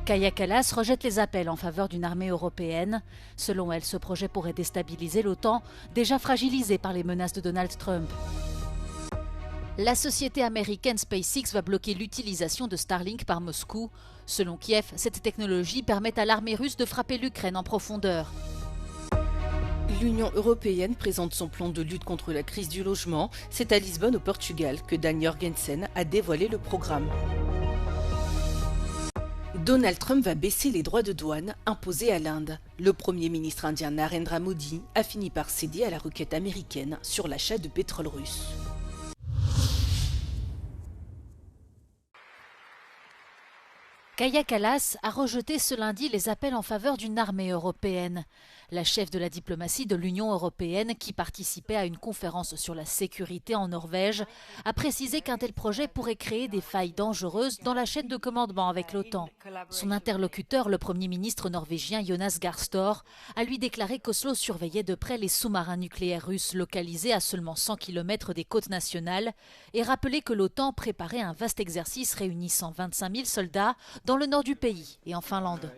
Kaja Kallas rejette les appels en faveur d'une armée européenne. Selon elle, ce projet pourrait déstabiliser l'OTAN, déjà fragilisée par les menaces de Donald Trump. La société américaine SpaceX va bloquer l'utilisation de Starlink par Moscou. Selon Kiev, cette technologie permet à l'armée russe de frapper l'Ukraine en profondeur. L'Union européenne présente son plan de lutte contre la crise du logement. C'est à Lisbonne, au Portugal, que Dan Jorgensen a dévoilé le programme. Donald Trump va baisser les droits de douane imposés à l'Inde. Le Premier ministre indien Narendra Modi a fini par céder à la requête américaine sur l'achat de pétrole russe. Kaja Kallas a rejeté ce lundi les appels en faveur d'une armée européenne. La chef de la diplomatie de l'Union européenne, qui participait à une conférence sur la sécurité en Norvège, a précisé qu'un tel projet pourrait créer des failles dangereuses dans la chaîne de commandement avec l'OTAN. Son interlocuteur, le Premier ministre norvégien Jonas Gahr Store, a lui déclaré qu'Oslo surveillait de près les sous-marins nucléaires russes localisés à seulement 100 km des côtes nationales et rappelé que l'OTAN préparait un vaste exercice réunissant 25 000 soldats dans le nord du pays et en Finlande.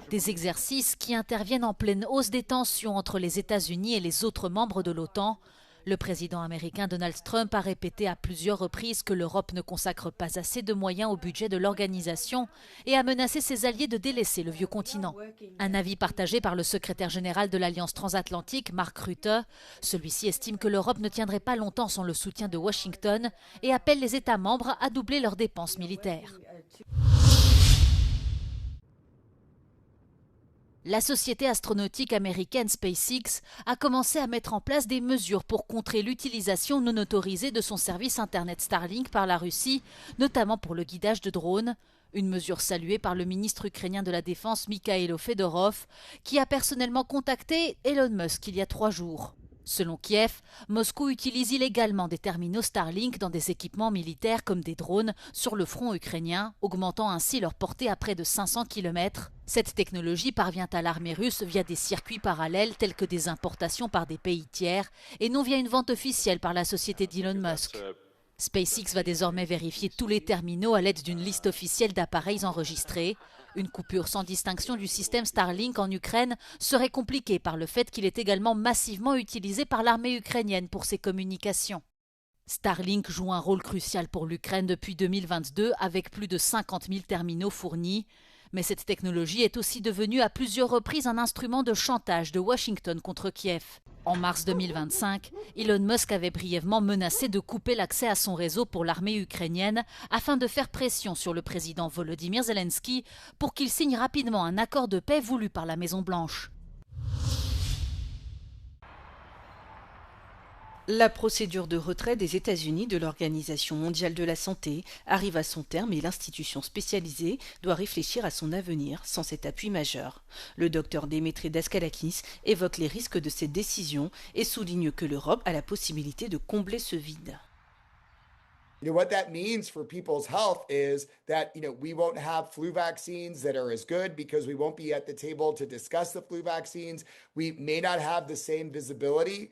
Des exercices qui interviennent en pleine hausse des tensions entre les États-Unis et les autres membres de l'OTAN. Le président américain Donald Trump a répété à plusieurs reprises que l'Europe ne consacre pas assez de moyens au budget de l'organisation et a menacé ses alliés de délaisser le vieux continent. Un avis partagé par le secrétaire général de l'Alliance transatlantique, Mark Rutte. Celui-ci estime que l'Europe ne tiendrait pas longtemps sans le soutien de Washington et appelle les États membres à doubler leurs dépenses militaires. La société astronautique américaine SpaceX a commencé à mettre en place des mesures pour contrer l'utilisation non autorisée de son service Internet Starlink par la Russie, notamment pour le guidage de drones. Une mesure saluée par le ministre ukrainien de la Défense Mikhailo Fedorov, qui a personnellement contacté Elon Musk il y a 3 jours. Selon Kiev, Moscou utilise illégalement des terminaux Starlink dans des équipements militaires comme des drones sur le front ukrainien, augmentant ainsi leur portée à près de 500 km. Cette technologie parvient à l'armée russe via des circuits parallèles tels que des importations par des pays tiers et non via une vente officielle par la société d'Elon Musk. SpaceX va désormais vérifier tous les terminaux à l'aide d'une liste officielle d'appareils enregistrés. Une coupure sans distinction du système Starlink en Ukraine serait compliquée par le fait qu'il est également massivement utilisé par l'armée ukrainienne pour ses communications. Starlink joue un rôle crucial pour l'Ukraine depuis 2022 avec plus de 50 000 terminaux fournis. Mais cette technologie est aussi devenue à plusieurs reprises un instrument de chantage de Washington contre Kiev. En mars 2025, Elon Musk avait brièvement menacé de couper l'accès à son réseau pour l'armée ukrainienne afin de faire pression sur le président Volodymyr Zelensky pour qu'il signe rapidement un accord de paix voulu par la Maison-Blanche. La procédure de retrait des États-Unis de l'Organisation mondiale de la santé arrive à son terme et l'institution spécialisée doit réfléchir à son avenir sans cet appui majeur. Le docteur Demetri Daskalakis évoque les risques de cette décision et souligne que l'Europe a la possibilité de combler ce vide. What that means for people's health is that, we won't have flu vaccines that are as good because we won't be at the table to discuss the flu vaccines. We may not have the same visibility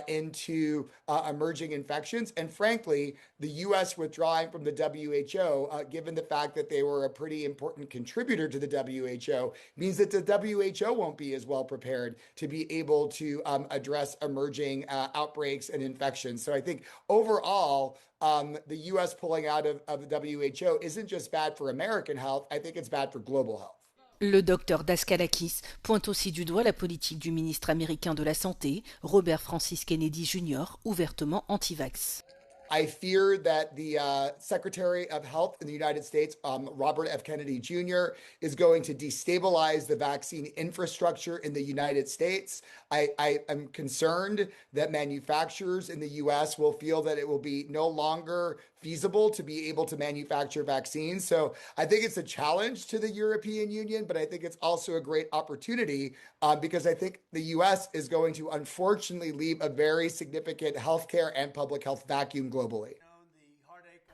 into emerging infections. And frankly, the U.S. withdrawing from the WHO, given the fact that they were a pretty important contributor to the WHO, means that the WHO won't be as well prepared to be able to address emerging outbreaks and infections. So I think overall, the U.S. pulling out of the WHO isn't just bad for American health. I think it's bad for global health. Le docteur Daskalakis pointe aussi du doigt la politique du ministre américain de la Santé, Robert Francis Kennedy Jr., ouvertement anti-vax. I fear that the Secretary of Health in the United States, Robert F. Kennedy Jr., is going to destabilize the vaccine infrastructure in the United States. I am concerned that manufacturers in the U.S. will feel that it will be no longer feasible to be able to manufacture vaccines. So I think it's a challenge to the European Union, but I think it's also a great opportunity because I think the U.S. is going to unfortunately leave a very significant healthcare and public health vacuum globally.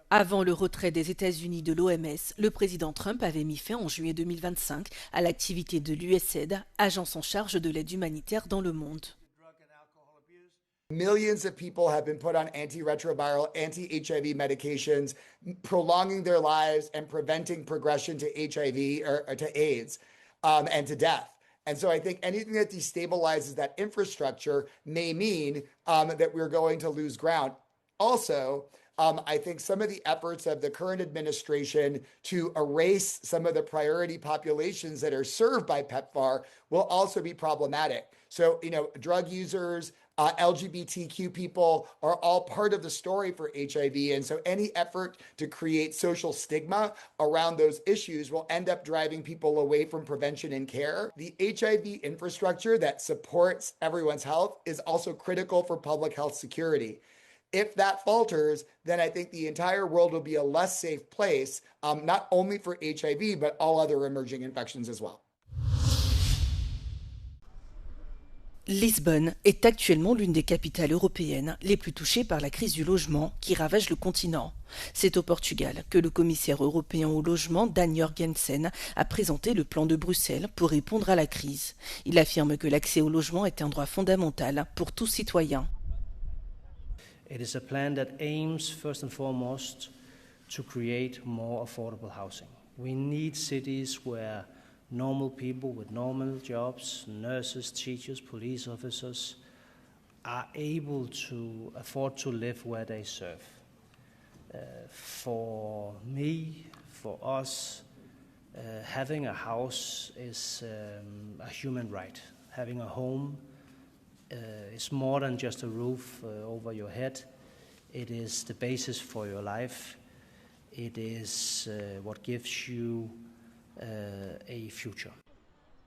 Avant le retrait des États-Unis de l'OMS, le président Trump avait mis fin en juillet 2025 à l'activité de l'USAID, agence en charge de l'aide humanitaire dans le monde. Millions of people have been put on antiretroviral, anti-HIV medications, prolonging their lives and preventing progression to HIV or to AIDS and to death. And so I think anything that destabilizes that infrastructure may mean that we're going to lose ground. Also, I think some of the efforts of the current administration to erase some of the priority populations that are served by PEPFAR will also be problematic. So, drug users, LGBTQ people are all part of the story for HIV. And so any effort to create social stigma around those issues will end up driving people away from prevention and care. The HIV infrastructure that supports everyone's health is also critical for public health security. If that falters, then I think the entire world will be a less safe place, not only for HIV, but all other emerging infections as well. Lisbonne est actuellement l'une des capitales européennes les plus touchées par la crise du logement qui ravage le continent. C'est au Portugal que le commissaire européen au logement, Dan Jorgensen, a présenté le plan de Bruxelles pour répondre à la crise. Il affirme que l'accès au logement est un droit fondamental pour tout citoyen. It is a plan that aims first and foremost to create more affordable housing. We need cities where normal people with normal jobs, nurses, teachers, police officers, are able to afford to live where they serve. For me, for us, having a house is a human right. Having a home is more than just a roof over your head. It is the basis for your life. It is what gives you a future.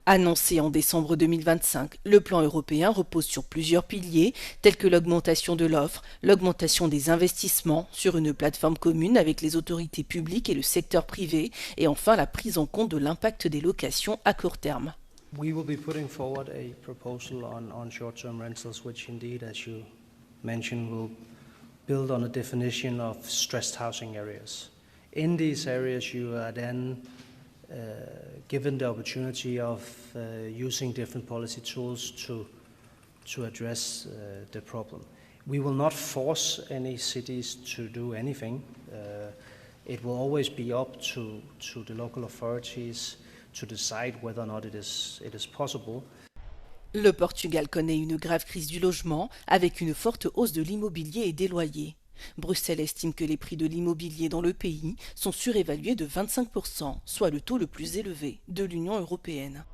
Annoncé en décembre 2025, le plan européen repose sur plusieurs piliers tels que l'augmentation de l'offre, l'augmentation des investissements sur une plateforme commune avec les autorités publiques et le secteur privé et enfin la prise en compte de l'impact des locations à court terme. We will be putting forward a proposal on short-term rentals, which indeed, as you mentioned, will build on a definition of stressed housing areas. In these areas, you are then given the opportunity of using different policy tools to address the problem. We will not force any cities to do anything. It will always be up to the local authorities to decide whether or not it is possible. Le Portugal connaît une grave crise du logement avec une forte hausse de l'immobilier et des loyers. Bruxelles estime que les prix de l'immobilier dans le pays sont surévalués de 25%, soit le taux le plus élevé de l'Union européenne.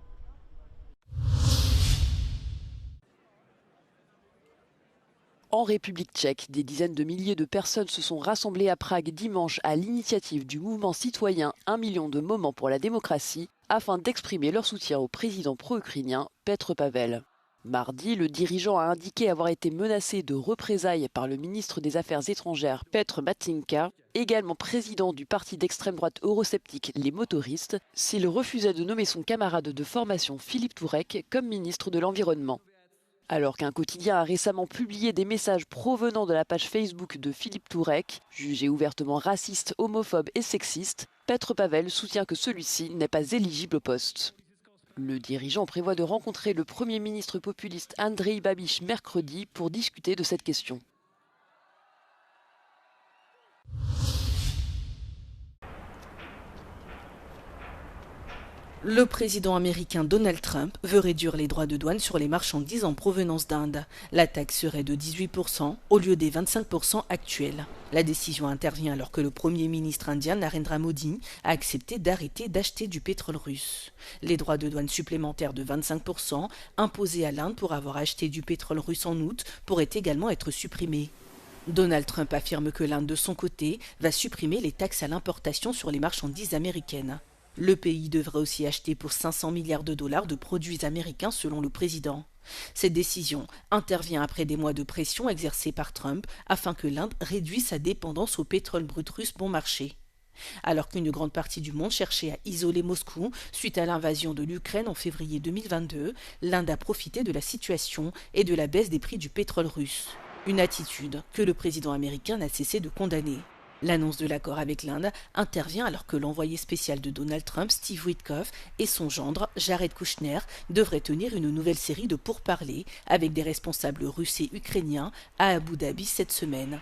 En République tchèque, des dizaines de milliers de personnes se sont rassemblées à Prague dimanche à l'initiative du mouvement citoyen 1 million de moments pour la démocratie afin d'exprimer leur soutien au président pro-ukrainien Petr Pavel. Mardi, le dirigeant a indiqué avoir été menacé de représailles par le ministre des Affaires étrangères Petr Matýnka, également président du parti d'extrême droite eurosceptique Les Motoristes, s'il refusait de nommer son camarade de formation Philippe Tourek comme ministre de l'Environnement. Alors qu'un quotidien a récemment publié des messages provenant de la page Facebook de Philippe Tourek, jugé ouvertement raciste, homophobe et sexiste, Petr Pavel soutient que celui-ci n'est pas éligible au poste. Le dirigeant prévoit de rencontrer le Premier ministre populiste Andrej Babiš mercredi pour discuter de cette question. Le président américain Donald Trump veut réduire les droits de douane sur les marchandises en provenance d'Inde. La taxe serait de 18% au lieu des 25% actuels. La décision intervient alors que le Premier ministre indien Narendra Modi a accepté d'arrêter d'acheter du pétrole russe. Les droits de douane supplémentaires de 25% imposés à l'Inde pour avoir acheté du pétrole russe en août pourraient également être supprimés. Donald Trump affirme que l'Inde, de son côté, va supprimer les taxes à l'importation sur les marchandises américaines. Le pays devrait aussi acheter pour 500 milliards de dollars de produits américains selon le président. Cette décision intervient après des mois de pression exercée par Trump afin que l'Inde réduise sa dépendance au pétrole brut russe bon marché. Alors qu'une grande partie du monde cherchait à isoler Moscou suite à l'invasion de l'Ukraine en février 2022, l'Inde a profité de la situation et de la baisse des prix du pétrole russe. Une attitude que le président américain n'a cessé de condamner. L'annonce de l'accord avec l'Inde intervient alors que l'envoyé spécial de Donald Trump, Steve Witkoff, et son gendre, Jared Kushner, devraient tenir une nouvelle série de pourparlers avec des responsables russes et ukrainiens à Abu Dhabi cette semaine.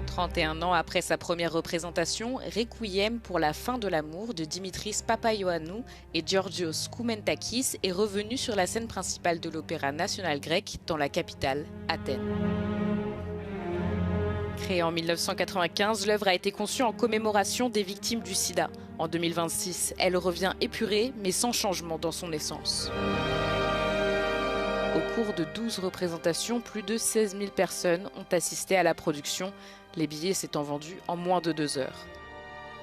« 31 ans après sa première représentation, Requiem pour la fin de l'amour de Dimitris Papaioannou et Georgios Koumentakis est revenu sur la scène principale de l'Opéra national grec dans la capitale, Athènes. Créée en 1995, l'œuvre a été conçue en commémoration des victimes du sida. En 2026, elle revient épurée mais sans changement dans son essence. Au cours de 12 représentations, plus de 16 000 personnes ont assisté à la production, les billets s'étant vendus en moins de 2 heures.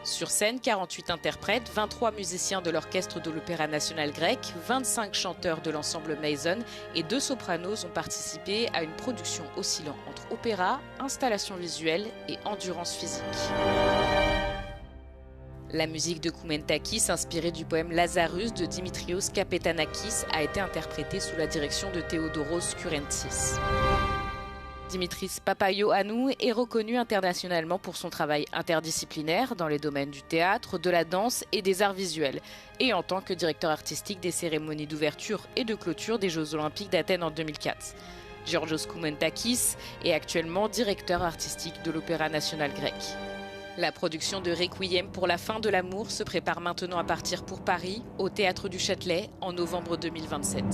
Sur scène, 48 interprètes, 23 musiciens de l'orchestre de l'Opéra national grec, 25 chanteurs de l'ensemble Mason et 2 sopranos ont participé à une production oscillant entre opéra, installation visuelle et endurance physique. La musique de Koumentakis, inspirée du poème Lazarus de Dimitrios Kapetanakis, a été interprétée sous la direction de Theodoros Kurentis. Dimitris Papaioannou est reconnu internationalement pour son travail interdisciplinaire dans les domaines du théâtre, de la danse et des arts visuels, et en tant que directeur artistique des cérémonies d'ouverture et de clôture des Jeux Olympiques d'Athènes en 2004. Georgios Koumentakis est actuellement directeur artistique de l'Opéra national grec. La production de Requiem pour la fin de l'amour se prépare maintenant à partir pour Paris, au Théâtre du Châtelet, en novembre 2027.